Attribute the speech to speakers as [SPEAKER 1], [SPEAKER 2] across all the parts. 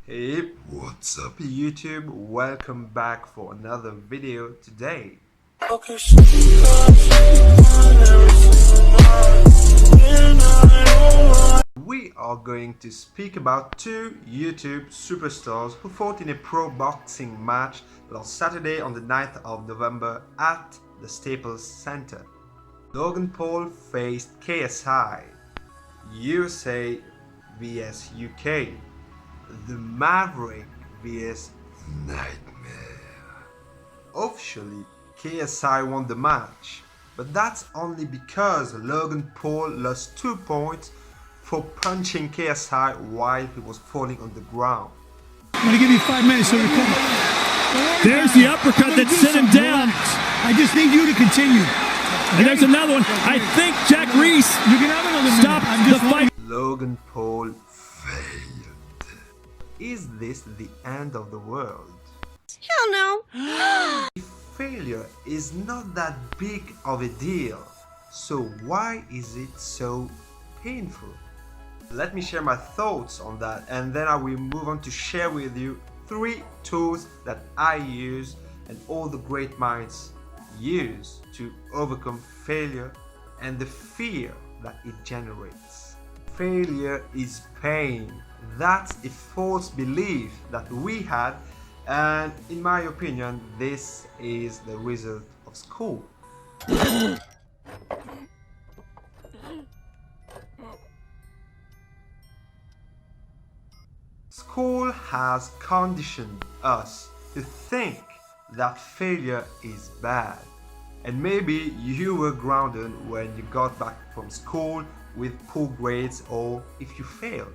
[SPEAKER 1] Hey, what's up YouTube? Welcome back for another video today. We are going to speak about two YouTube superstars who fought in a pro boxing match last Saturday on the 9th of November at the Staples Center. Logan Paul faced KSI, USA vs UK, the Maverick vs Nightmare. Officially, KSI won the match, but that's only because Logan Paul lost 2 points for punching KSI while he was falling on the ground.
[SPEAKER 2] I'm going to give you 5 minutes to recover.
[SPEAKER 3] There's the uppercut that sent him down.
[SPEAKER 2] I just need you to continue.
[SPEAKER 3] And there's another one. I think Jack Reese stopped the fight.
[SPEAKER 1] Logan Paul failed. Is this the end of the world?
[SPEAKER 4] Hell no!
[SPEAKER 1] Failure is not that big of a deal, so why is it so painful? Let me share my thoughts on that, and then I will move on to share with you 3 tools that I use and all the great minds use to overcome failure and the fear that it generates. Failure is pain. That's a false belief that we had, and in my opinion, this is the result of school. School has conditioned us to think that failure is bad, and maybe you were grounded when you got back from school with poor grades or if you failed.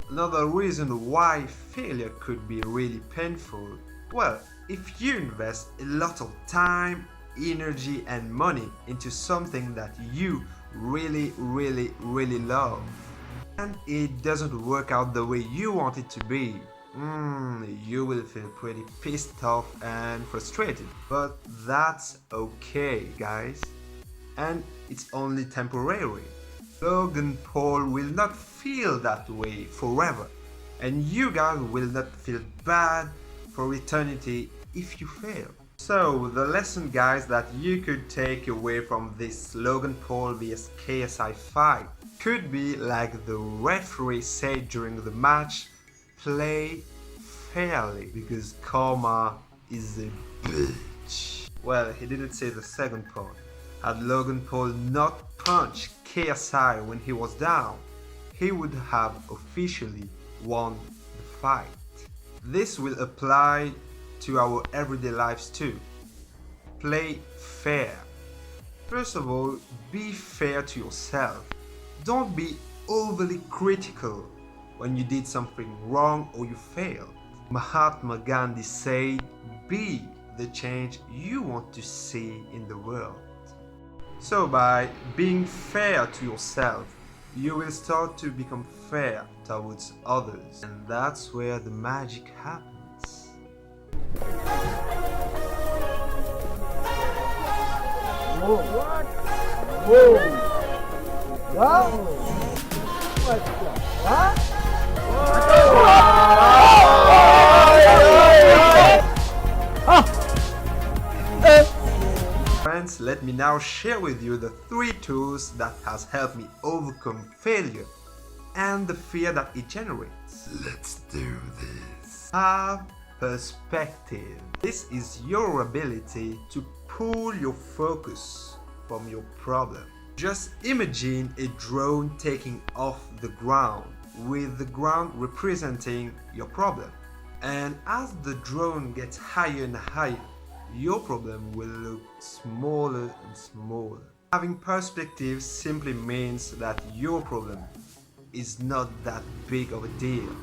[SPEAKER 1] Another reason why failure could be really painful, well, if you invest a lot of time, energy and money into something that you really love, and it doesn't work out the way you want it to be, you will feel pretty pissed off and frustrated. But that's okay, guys, and it's only temporary. Logan Paul will not feel that way forever, and you guys will not feel bad for eternity if you fail. So the lesson, guys, that you could take away from this Logan Paul vs KSI fight could be like the referee said during the match: play fairly because karma is a bitch. Well, he didn't say the second part. Had Logan Paul not punched KSI when he was down, he would have officially won the fight. This will apply to our everyday lives too. Play fair. First of all, be fair to yourself. Don't be overly critical when you did something wrong or you failed. Mahatma Gandhi said, be the change you want to see in the world. So by being fair to yourself, you will start to become fair towards others, and that's where the magic happens.
[SPEAKER 5] Whoa. What? Whoa. Huh? What's that? Huh?
[SPEAKER 1] Friends, let me now share with you the 3 tools that has helped me overcome failure and the fear that it generates. Let's do this. Have perspective. This is your ability to pull your focus from your problem. Just imagine a drone taking off the ground, with the ground representing your problem. And as the drone gets higher and higher, your problem will look smaller and smaller. Having perspective simply means that your problem is not that big of a deal.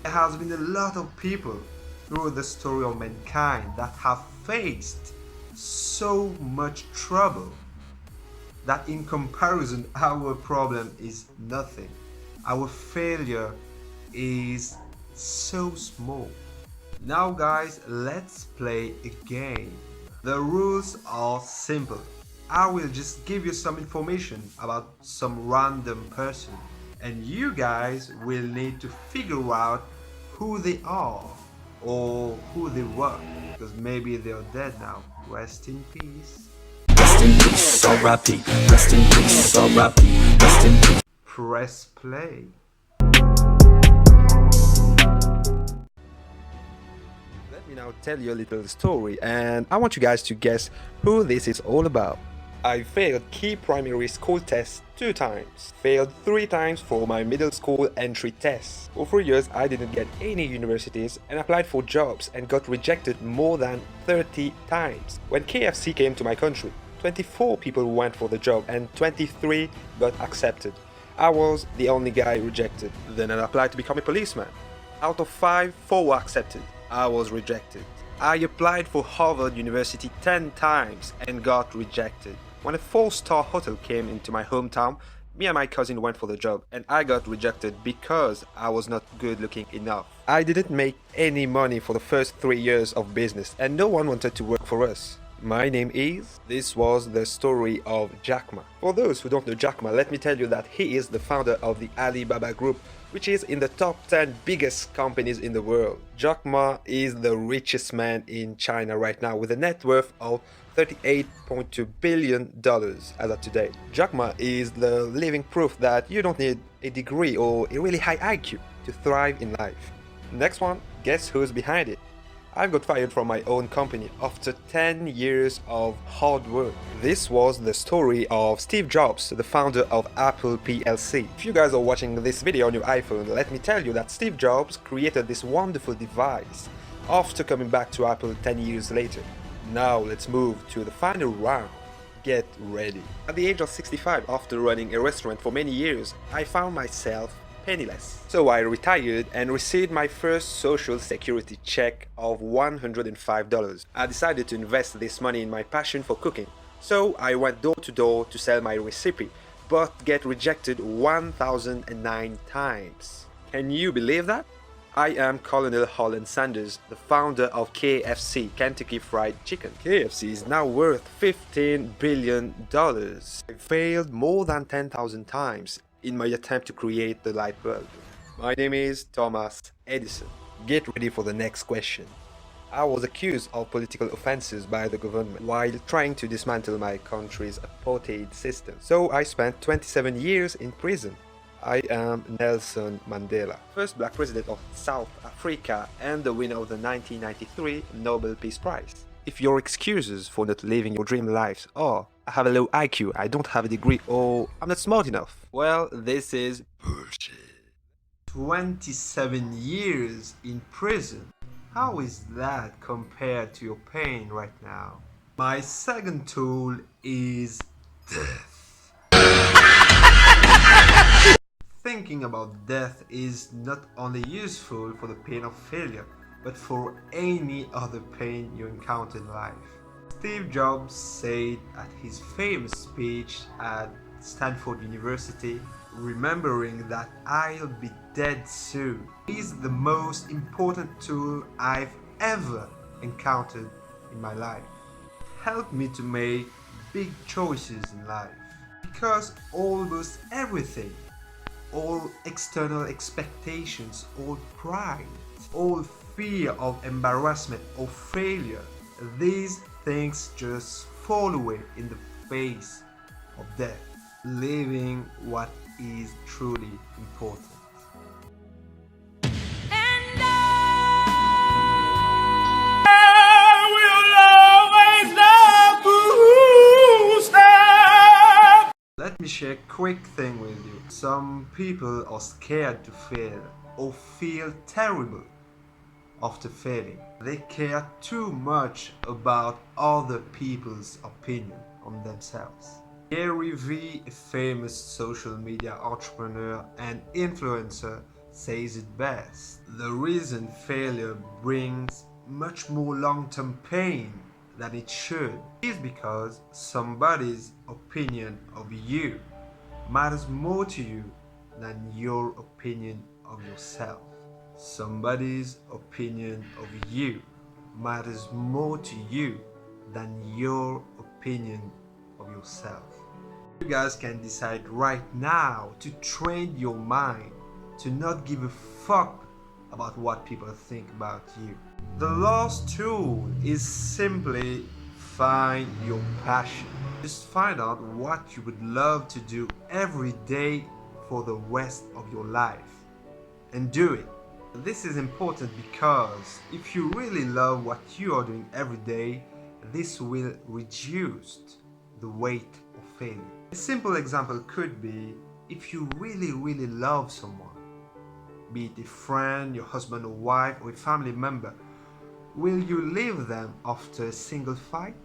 [SPEAKER 1] There has been a lot of people through the story of mankind that have faced so much trouble that in comparison our problem is nothing. Our failure is so small. Now guys, let's play a game. The rules are simple. I will just give you some information about some random person, and you guys will need to figure out who they are or who they were, because maybe they're dead now. Rest in peace.
[SPEAKER 6] Rest in peace, R.I.P. Rest in peace, R.I.P. Rest in peace.
[SPEAKER 1] Press play.
[SPEAKER 7] Let me now tell you a little story, and I want you guys to guess who this is all about. I failed key primary school tests 2 times, failed 3 times for my middle school entry tests. For 3 years I didn't get any universities and applied for jobs and got rejected more than 30 times. When KFC came to my country, 24 people went for the job and 23 got accepted. I was the only guy rejected. Then I applied to become a policeman. Out of 5, 4 were accepted. I was rejected. I applied for Harvard University 10 times and got rejected. When a 4-star hotel came into my hometown, me and my cousin went for the job and I got rejected because I was not good looking enough. I didn't make any money for the first 3 years of business and no one wanted to work for us. My name is... This was the story of Jack Ma. For those who don't know Jack Ma, let me tell you that he is the founder of the Alibaba Group, which is in the top 10 biggest companies in the world. Jack Ma is the richest man in China right now with a net worth of $38.2 billion as of today. Jack Ma is the living proof that you don't need a degree or a really high IQ to thrive in life. Next one, guess who's behind it? I got fired from my own company after 10 years of hard work. This was the story of Steve Jobs, the founder of Apple plc. If you guys are watching this video on your iPhone, let me tell you that Steve Jobs created this wonderful device after coming back to Apple 10 years later. Now let's move to the final round. Get ready. At the age of 65, after running a restaurant for many years, I found myself penniless. So I retired and received my first social security check of $105. I decided to invest this money in my passion for cooking. So I went door to door to sell my recipe, but get rejected 1,009 times. Can you believe that? I am Colonel Holland Sanders, the founder of KFC, Kentucky Fried Chicken. KFC is now worth $15 billion. I failed more than 10,000 times in my attempt to create the light bulb. My name is Thomas Edison. Get ready for the next question. I was accused of political offenses by the government while trying to dismantle my country's apartheid system. So I spent 27 years in prison. I am Nelson Mandela, first black president of South Africa and the winner of the 1993 Nobel Peace Prize. If your excuses for not living your dream lives are I have a low IQ, I don't have a degree, or I'm not smart enough, well, this is bullshit.
[SPEAKER 1] 27 years in prison. How is that compared to your pain right now? My second tool is death. Thinking about death is not only useful for the pain of failure, but for any other pain you encounter in life. Steve Jobs said at his famous speech at Stanford University, remembering that I'll be dead soon is the most important tool I've ever encountered in my life. It helped me to make big choices in life, because almost everything, all external expectations, all pride, all fear of embarrassment or failure, these things just fall away in the face of death, leaving what is truly important. Let me share a quick thing with you. Some people are scared to fail or feel terrible after failing. They care too much about other people's opinion on themselves. Gary Vee, a famous social media entrepreneur and influencer, says it best. The reason failure brings much more long-term pain than it should is because somebody's opinion of you matters more to you than your opinion of yourself. Somebody's opinion of you matters more to you than your opinion of yourself. You guys can decide right now to train your mind to not give a fuck about what people think about you. The last tool is simply find your passion. Just find out what you would love to do every day for the rest of your life and do it. This is important because if you really love what you are doing every day, this will reduce the weight of failure. A simple example could be if you really love someone, be it a friend, your husband or wife, or a family member, will you leave them after a single fight?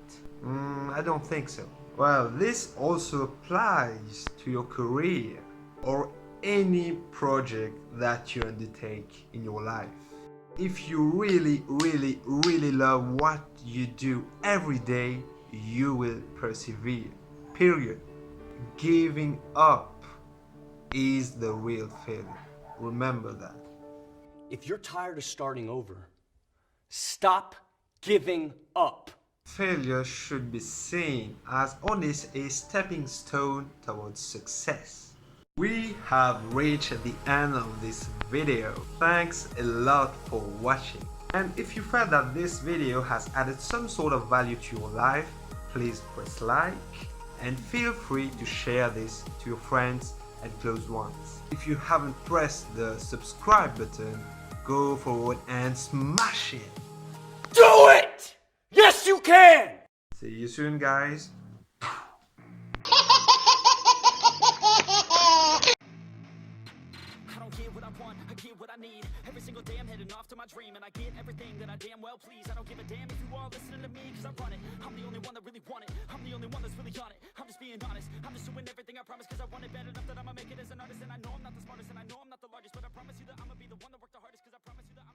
[SPEAKER 1] I don't think so. Well, this also applies to your career or any project that you undertake in your life. If you really love what you do every day, you will persevere. Period. Giving up is the real failure. Remember that.
[SPEAKER 8] If you're tired of starting over, stop giving up.
[SPEAKER 1] Failure should be seen as only a stepping stone towards success. We have reached the end of this video. Thanks a lot for watching. And if you felt that this video has added some sort of value to your life, please press like and feel free to share this to your friends and close ones. If you haven't pressed the subscribe button, go forward and smash it.
[SPEAKER 8] Do it! Yes, you can!
[SPEAKER 1] See you soon, guys.
[SPEAKER 9] I don't get what I want, I get what I need. Every single day I'm heading off to my dream, and I get everything that I damn well please. I don't give a damn if you all listening to me, cause I run it. I'm the only one that really want it. I'm the only one that's really on it. I'm just being honest. I'm just doing everything I promise, cause I want it bad enough that I'ma make it as an artist. And I know I'm not the smartest, and I know I'm not the largest, but I promise you that I'ma be the one that worked the hardest, cause I promise you that I'm